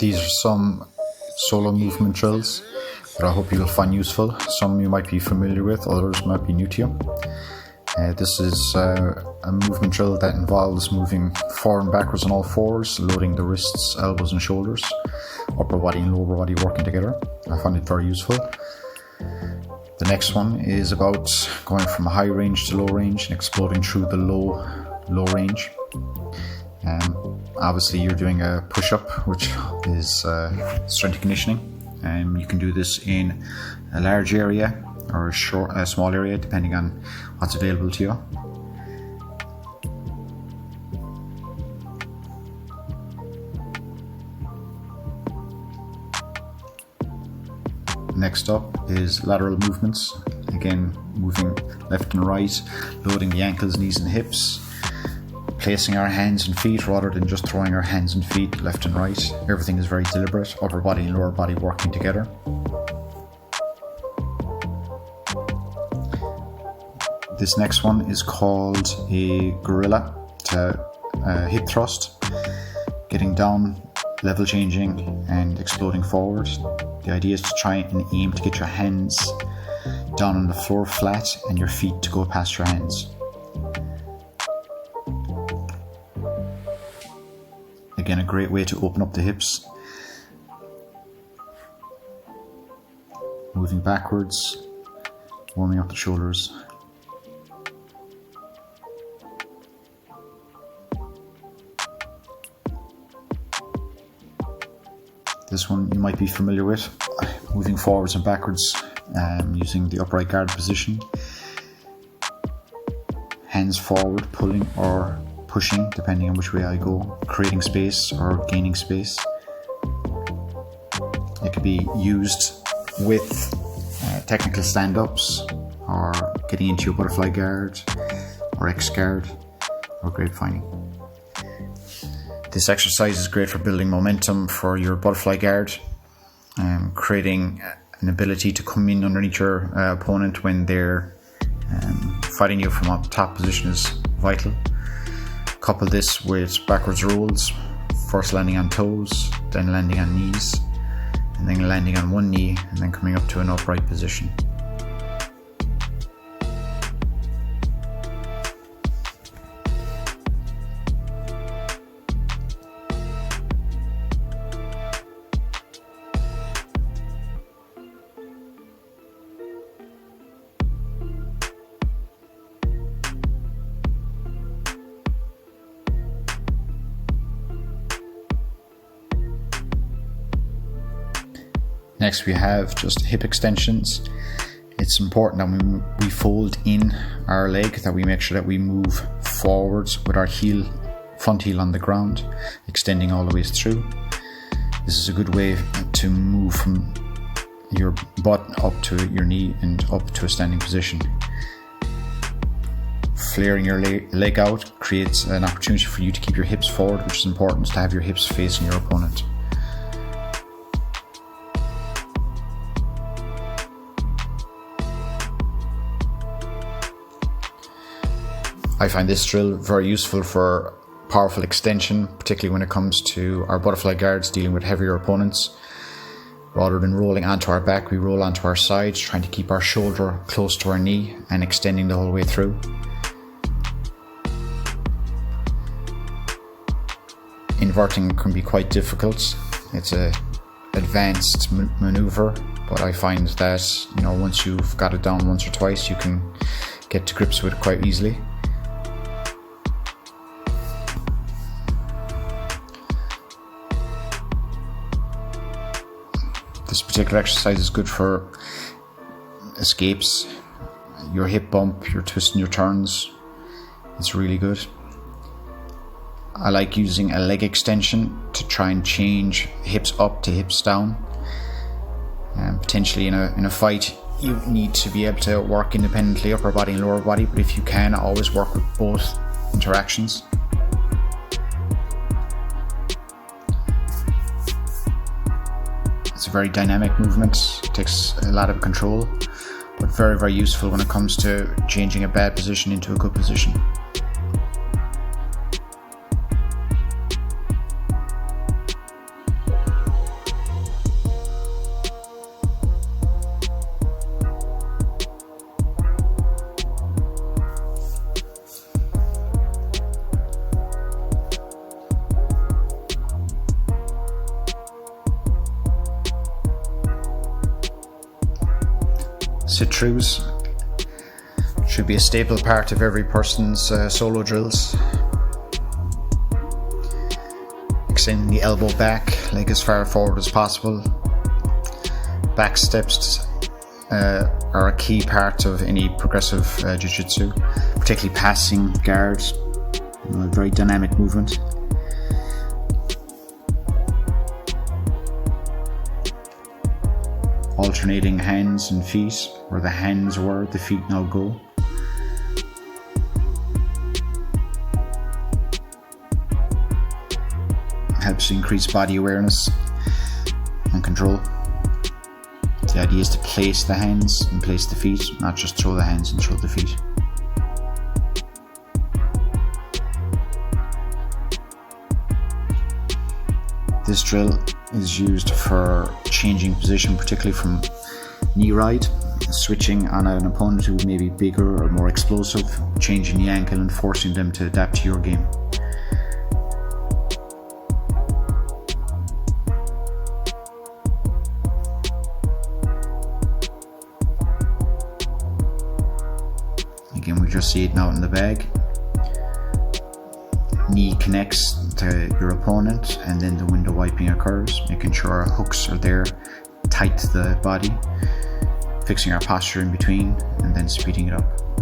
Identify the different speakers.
Speaker 1: These are some solo movement drills that I hope you'll find useful. Some you might be familiar with, others might be new to you. This is a movement drill that involves moving forward and backwards on all fours, loading the wrists, elbows and shoulders, upper body and lower body working together. I find it very useful. The next one is about going from high range to low range and exploding through the low range. Obviously you're doing a push-up, which is strength conditioning. You can do this in a large area or a small area, depending on what's available to you. Next up is lateral movements. Again, moving left and right, loading the ankles, knees and hips, placing our hands and feet rather than just throwing our hands and feet left and right. Everything is very deliberate, upper body and lower body working together. This next one is called a gorilla hip thrust, getting down, level changing and exploding forward. The idea is to try and aim to get your hands down on the floor flat and your feet to go past your hands. Again, a great way to open up the hips. Moving backwards, warming up the shoulders. This one you might be familiar with, moving forwards and backwards, using the upright guard position. Hands forward, pulling or pushing, depending on which way I go, creating space or gaining space. It could be used with technical stand-ups or getting into your butterfly guard or X guard or grapevining. This exercise is great for building momentum for your butterfly guard, creating an ability to come in underneath your opponent when they're fighting you from a top position is vital. Couple this with backwards rolls, first landing on toes, then landing on knees, and then landing on one knee, and then coming up to an upright position. Next we have just hip extensions. It's important that when we fold in our leg that we make sure that we move forwards with our front heel on the ground, extending all the way through. This is a good way to move from your butt up to your knee and up to a standing position. Flaring your leg out creates an opportunity for you to keep your hips forward, which is important to have your hips facing your opponent. I find this drill very useful for powerful extension, particularly when it comes to our butterfly guards dealing with heavier opponents. Rather than rolling onto our back, we roll onto our sides, trying to keep our shoulder close to our knee and extending the whole way through. Inverting can be quite difficult. It's an advanced maneuver, but I find that once you've got it down once or twice, you can get to grips with it quite easily. This particular exercise is good for escapes, your hip bump, your twists and your turns. It's really good. I like using a leg extension to try and change hips up to hips down. Potentially in a fight, you need to be able to work independently, upper body and lower body, but if you can, always work with both interactions. It's a very dynamic movement, it takes a lot of control, but very, very useful when it comes to changing a bad position into a good position. sit-throughs should be a staple part of every person's solo drills. Extending the elbow back, leg as far forward as possible. Back steps are a key part of any progressive jiu-jitsu, particularly passing guards. A very dynamic movement. Alternating hands and feet, where the hands were, the feet now go. Helps to increase body awareness and control. The idea is to place the hands and place the feet, not just throw the hands and throw the feet. This drill is used for changing position, particularly from knee ride, switching on an opponent who may be bigger or more explosive, changing the ankle and forcing them to adapt to your game. Again, we just see it now in the bag. Knee connects to your opponent and then the window wiping occurs, making sure our hooks are there, tight to the body, fixing our posture in between, and then speeding it up.